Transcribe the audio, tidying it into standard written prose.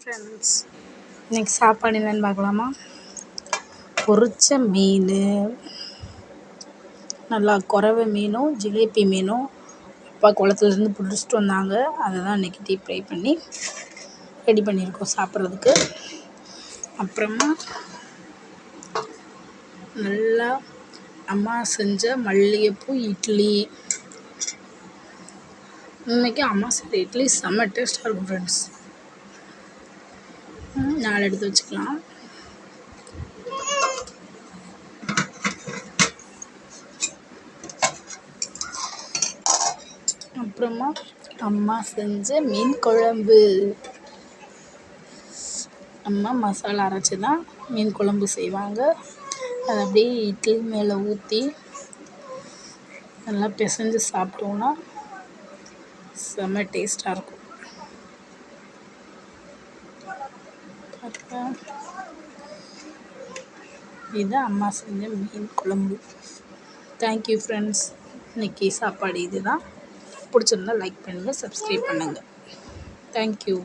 Friends, இன்றைக்கி சாப்பாடு என்னென்னு பார்க்கலாமா? பொரிச்ச மீன், நல்லா குறவை மீனும் ஜிலேபி மீனும் அப்பா குளத்துலேருந்து பிடிச்சிட்டு வந்தாங்க. அதை தான் இன்றைக்கி டீப் ஃப்ரை பண்ணி ரெடி பண்ணியிருக்கோம் சாப்பிட்றதுக்கு. அப்புறமா நல்லா அம்மா செஞ்ச மல்லிகைப்பூ இட்லி. இன்றைக்கி அம்மா செஞ்ச இட்லி செம்ம டேஸ்ட்டாக இருக்கும் ஃப்ரெண்ட்ஸ். 4 எடுத்து வச்சுக்கலாம். அப்புறமா அம்மா செஞ்ச மீன் குழம்பு. அம்மா மசாலா அரைச்சி தான் மீன் குழம்பு செய்வாங்க. அதை அப்படியே இட்லி மேலே ஊற்றி நல்லா பிசைஞ்சு சாப்பிட்டோன்னா செம்ம டேஸ்ட்டாக இருக்கும். இதுதான் அம்மா செஞ்ச மீன் குழம்பு. Thank you friends. இன்றைக்கி சாப்பாடு இது தான். பிடிச்சிருந்தா லைக் பண்ணுங்கள், சப்ஸ்கிரைப் பண்ணுங்கள். தேங்க்யூ.